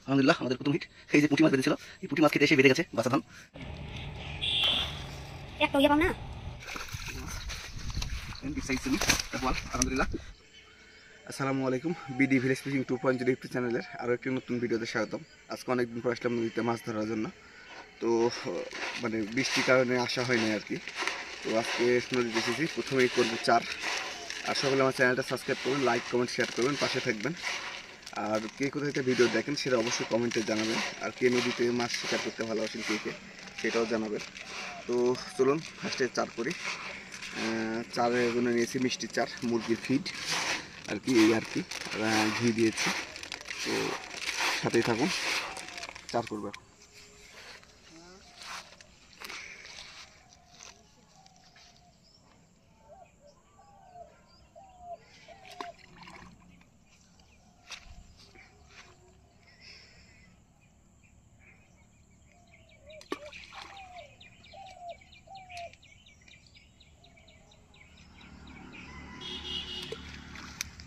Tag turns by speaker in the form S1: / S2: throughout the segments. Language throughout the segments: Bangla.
S1: আলহামদুলিল্লাহ আমাদের প্রথম হিট। এই যে পুঁটি মাছ বেঁধেছিল, এই পুঁটি মাছ খেতে এসে বেঁধে গেছে বাচ্চা ধান।
S2: একটা ইয়ে পাও না
S1: আলহামদুলিল্লাহ। আসসালামু আলাইকুম, বিডি ভিলেজ ফিশিং 2.0 ইউটিউব চ্যানেলের আরও একটি নতুন ভিডিওতে স্বাগতম। আজকে অনেকদিন পর আসলাম নদীতে মাছ ধরার জন্য। তো মানে বৃষ্টির কারণে আসা হয়নি আর কি। তো আজকে নদীতে এসেছি, প্রথমেই করবো চার। আর সকলে আমার চ্যানেলটা সাবস্ক্রাইব করবেন, লাইক কমেন্ট শেয়ার করবেন, পাশে থাকবেন। আর কে কোথায় থেকে ভিডিও দেখেন সেটা অবশ্যই কমেন্টে জানাবেন। আর কে নদীতে মাছ শিকার করতে ভালোবাসেন কে সেটাও জানাবেন। তো চলুন ফার্স্টে চার করি। চারের জন্য নিয়েছি মিষ্টি চার, মুরগির ফিড আর কি, এই আর কি ঘি দিয়েছি। তো সাথেই থাকুন, চার করবো এখন।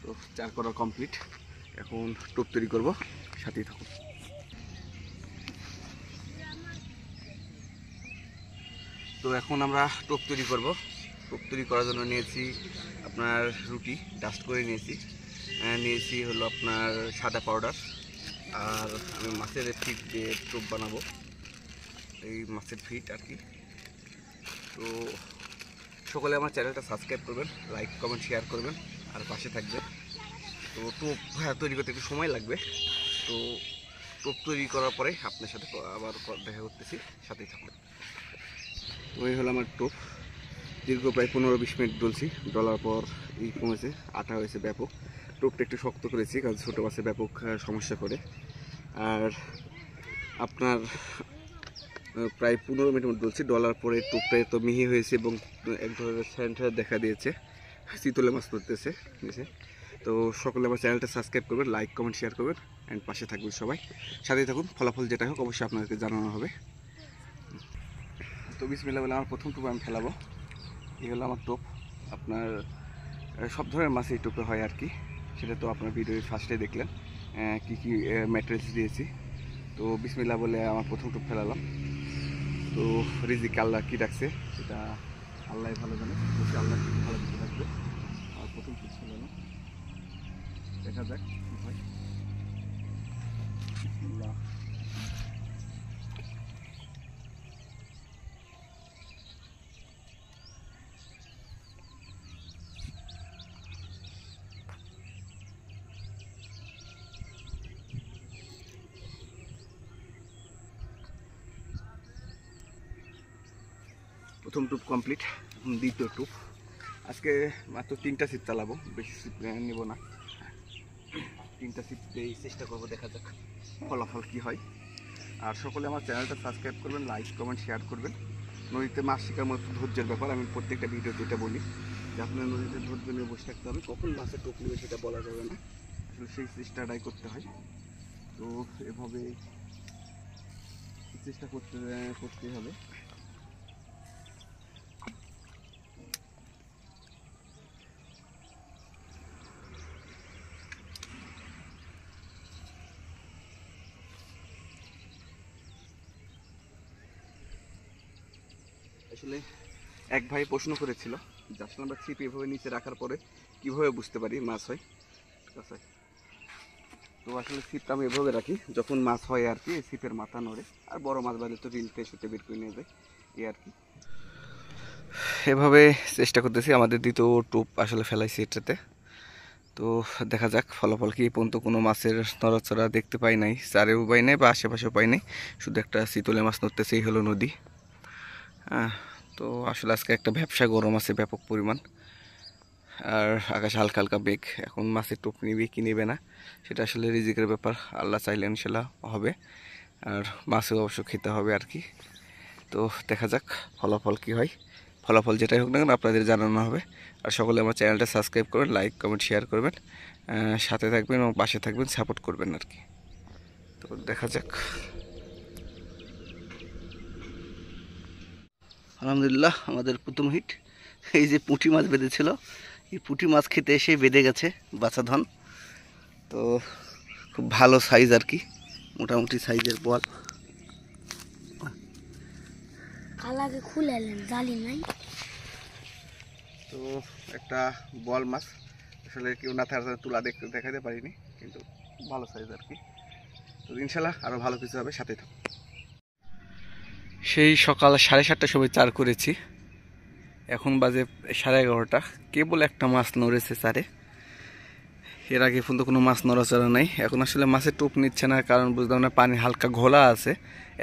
S1: তো চার করা কমপ্লিট, এখন টোপ তৈরি করবো, সাথেই থাকুন। তো এখন আমরা টোপ তৈরি করব। টোপ তৈরি করার জন্য নিয়েছি আপনার রুটি ডাস্ট করে নিয়েছি হলো আপনার সাদা পাউডার। আর আমি মাছের ফিট দিয়ে টোপ বানাবো, এই মাছের ফিট আর কি। তো সকলে আমার চ্যানেলটা সাবস্ক্রাইব করবেন, লাইক কমেন্ট শেয়ার করবেন, আর পাশে থাকবেন। তো টোপ তৈরি করতে একটু সময় লাগবে। তো টোপ তৈরি করার পরে আপনার সাথে আবার দেখা করতেছি, সাথেই থাকবেন। ওই হলো আমার টোপ, দীর্ঘ প্রায় 15-20 মিনিট ডলছি। ডলার পর এই কমেছে, আটা হয়েছে ব্যাপক। টোপটা একটু শক্ত করেছি কারণ ছোটো মাছে ব্যাপক সমস্যা করে। আর আপনার প্রায় 15 মিনিট মতো ডলছি। ডলার পরে টোপটা তো মিহি হয়েছে এবং এক ধরনের স্যান্ডার দেখা দিয়েছে, চিতলে মাছ ধরতেছে। তো সকলে আমার চ্যানেলটা সাবস্ক্রাইব করবেন, লাইক কমেন্ট শেয়ার করবেন, অ্যান্ড পাশে থাকবেন সবাই। সাথেই থাকুন, ফলাফল যেটা হোক অবশ্যই আপনাদেরকে জানানো হবে। তো বিসমিল্লাহ বলে আমার প্রথম টোপ আমি ফেলাবো। এই হলো আমার টোপ। আপনার সব ধরনের মাছ এই টোপে হয় আর কি, সেটা তো আপনার ভিডিওর ফার্স্টে দেখলেন কি কি ম্যাটেরিয়ালস দিয়েছি। তো বিসমিল্লাহ বলে আমার প্রথম টোপ ফেলালাম। তো রিজিক আল্লাহ কী রাখছে সেটা আল্লাহ ভালো জানে, অবশ্যই আল্লাহ কিছু ভালো কিছু রাখবে। আর প্রথম টোপ ফেলালাম, দেখা যাক কী হয়। বিসমিল্লাহ। প্রথম টোপ কমপ্লিট, দ্বিতীয় টোপ। আজকে মাত্র 3টা ছিপ চালাবো, বেশি ছিপ নেব না। 3টা ছিপ দিয়েই চেষ্টা করবো, দেখা যাক ফলাফল কী হয়। আর সকলে আমার চ্যানেলটা সাবস্ক্রাইব করবেন, লাইক কমেন্ট শেয়ার করবেন। নদীতে মাছ শিকার মতো ধৈর্যের ব্যাপার, আমি প্রত্যেকটা ভিডিওতে এটা বলি যে আপনার নদীতে ধৈর্য নিয়ে বসে থাকতে হবে। কখন মাছের টোপ নেবে সেটা বলা যাবে না, আসলে সেই চেষ্টাটাই করতে হয়। তো এভাবে চেষ্টা করতে হবে। আসলে এক ভাই প্রশ্ন করেছিল যে আসলে আমরা ছিপ এভাবে নিচে রাখার পরে কীভাবে বুঝতে পারি মাছ হয়। ঠিক আছে, তো আসলে ছিপটা আমি এভাবে রাখি, যখন মাছ হয় আর কি ছিপের মাথা নড়ে, আর বড় মাছ বাড়লে তো রিলতে সুতে বের করে নিয়ে যায়, এই আর কি। এভাবে চেষ্টা করতেছি। আমাদের দ্বিতীয় টোপ আসলে ফেলাইছি এটাতে। তো দেখা যাক ফলাফল কি। পর্যন্ত কোনো মাছের নড়াচড়া দেখতে পাই নাই, চারেও পাই নাই বা আশেপাশেও পাই নাই, শুধু একটা চিতলে মাছ নড়তেছে, এই হলো নদী। তো আসলে আজকে একটা ব্যবসা গরম আছে ব্যাপক পরিমাণ, আর আকাশে হালকা হালকা মেঘ। এখন মাছের টোপ নিবে কি নেবে না সেটা আসলে রিজিকের ব্যাপার, আল্লাহ চাইলে ইনশাল্লাহ হবে। আর মাছও অবশ্য খেতে হবে আর কি। তো দেখা যাক ফলাফল কি হয়। ফলাফল যেটাই হোক না কেন আপনাদের জানানো হবে। আর সকলে আমার চ্যানেলটা সাবস্ক্রাইব করবেন, লাইক কমেন্ট শেয়ার করবেন, সাথে থাকবেন এবং পাশে থাকবেন, সাপোর্ট করবেন আর কি। তো দেখা যাক। আলহামদুলিল্লাহ আমাদের প্রথম হিট। এই যে পুঁটি মাছ বেঁধেছিল, এই পুঁটি মাছ খেতে এসে বেঁধে গেছে বাচ্চা ধন। তো খুব ভালো সাইজ আর কি, মোটামুটি সাইজের বোয়াল।
S2: আলাগে খুলে জালি নাই
S1: তো একটা বোয়াল মাছ, আসলে কেউ না থাকার তুলা দেখাতে পারিনি, কিন্তু ভালো সাইজ আর কি। তো ইনশাল্লাহ আরও ভালো কিছু হবে, সাথে থাকুন। সেই সকাল 7:30টার সময় চার করেছি, এখন বাজে 11:30। কেবল একটা মাছ নড়েছে চারে, এর আগে পর্যন্ত কোনো মাছ নড়াচড়া নাই। এখন আসলে মাছের টোপ নিচ্ছে না, কারণ বুঝলাম না, পানি হালকা ঘোলা আছে,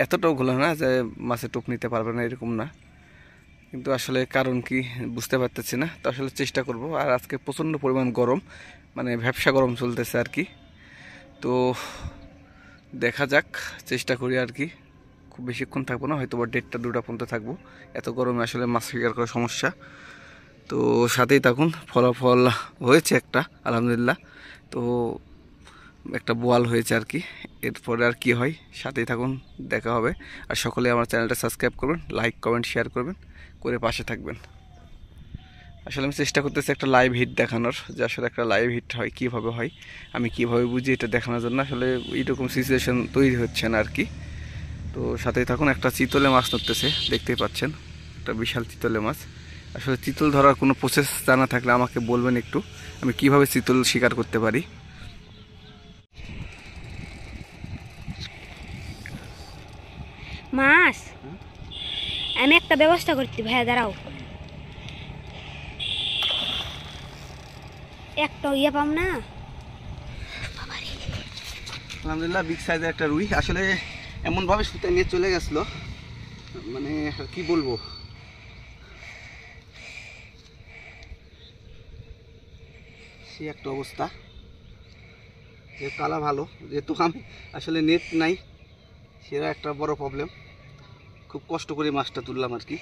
S1: এতটাও ঘোলা না যে মাছের টোপ নিতে পারবে না, এরকম না, কিন্তু আসলে কারণ কি বুঝতে পারতেছি না। তো আসলে চেষ্টা করব। আর আজকে প্রচণ্ড পরিমাণ গরম, মানে ভ্যাপসা গরম চলতেছে আর কি। তো দেখা যাক, চেষ্টা করি আর কি। খুব বেশিক্ষণ থাকবো না, হয়তো বা 1:30-2টা পর্যন্ত থাকবো। এত গরমে আসলে মাছ শিকার করা সমস্যা। তো সাথেই থাকুন। ফলাফল হয়েছে একটা, আলহামদুলিল্লাহ। তো একটা বোয়াল হয়েছে আর কি। এরপরে আর কি হয়, সাথেই থাকুন, দেখা হবে। আর সকলে আমার চ্যানেলটা সাবস্ক্রাইব করবেন, লাইক কমেন্ট শেয়ার করবেন, করে পাশে থাকবেন। আসলে আমি চেষ্টা করতেছি একটা লাইভ হিট দেখানোর, যে আসলে একটা লাইভ হিট হয় কীভাবে হয়, আমি কীভাবে বুঝি, এটা দেখানোর জন্য আসলে এইরকম সিচুয়েশন তৈরি হচ্ছে না আর কি। তো সাথেই থাকুন। একটা চিতলে মাছ ধরতেছে, দেখতেই পাচ্ছেন, একটা বিশাল চিতলে মাছ। আসলে চিতল ধরার কোনো প্রসেস জানা থাকলে আমাকে বলবেন একটু, আমি কিভাবে চিতল শিকার করতে পারি।
S2: মাছ আমি একটা ব্যবস্থা করছি ভাইয়া, দাঁড়াও। একটা ইয়ে পাম না।
S1: আলহামদুলিল্লাহ বিগ সাইজের একটা রুই। আসলে এমনভাবে সুতা নিয়ে চলে গেছিলো, মানে কি বলবো, সে একটা অবস্থা। যে কালা ভালো, যেহেতু আমি আসলে নেট নাই, সেটা একটা বড় প্রবলেম। খুব কষ্ট করে মাছটা তুললাম আর কি।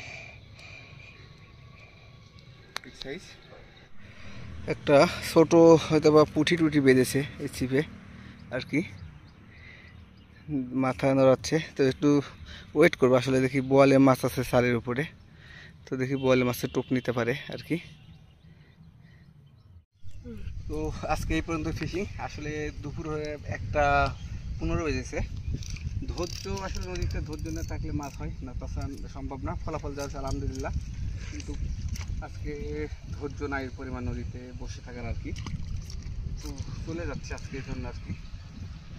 S1: বিগ সাইজ একটা ছোট হয়তো বা পুঁটি টুটি বেঁধেছে এই ছিপে আর কি, মাথা নড়াচ্ছে। তো একটু ওয়েট করবো, আসলে দেখি বোয়ালে মাছ আছে সারের উপরে, তো দেখি বোয়ালে মাছের টোপ নিতে পারে আর কি। তো আজকে এই পর্যন্ত ফিশিং। আসলে দুপুর হয়ে 1:15 বেজেছে। ধৈর্য আসলে নদীতে ধৈর্য না থাকলে মাছ হয় না, তাছাড়া সম্ভব না। ফলাফল যা আছে আলহামদুলিল্লাহ, কিন্তু আজকে ধৈর্য নাই পরিমাণ নদীতে বসে থাকার আর কি। তো চলে যাচ্ছে আজকের জন্য আর কি।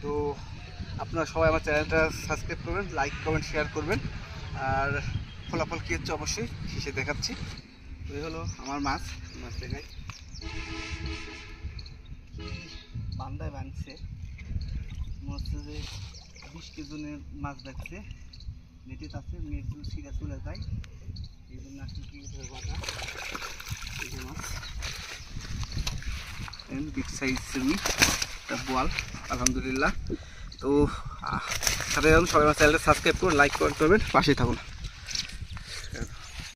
S1: তো আপনারা সবাই আমার চ্যানেলটা সাবস্ক্রাইব করবেন, লাইক কমেন্ট শেয়ার করবেন। আর ফলাফল কী হচ্ছে অবশ্যই শেষে দেখাচ্ছি। তো এই হলো আমার মাছ দেখাই। বান্দায় বাঁধছে, মনে হচ্ছে যে 20 কেজির মাছ দেখছে, নেটে আছে, নেটগুলো ছিঁড়ে চলে যায়, এই জন্য আসলে কি বাঁধা। এই যে মাছ বিগ সাইজ রুই, একটা বোয়াল, আলহামদুলিল্লাহ। তো সাথে সবাই আমার চ্যানেলটা সাবস্ক্রাইব করুন, লাইক করবেন, পাশেই থাকুন।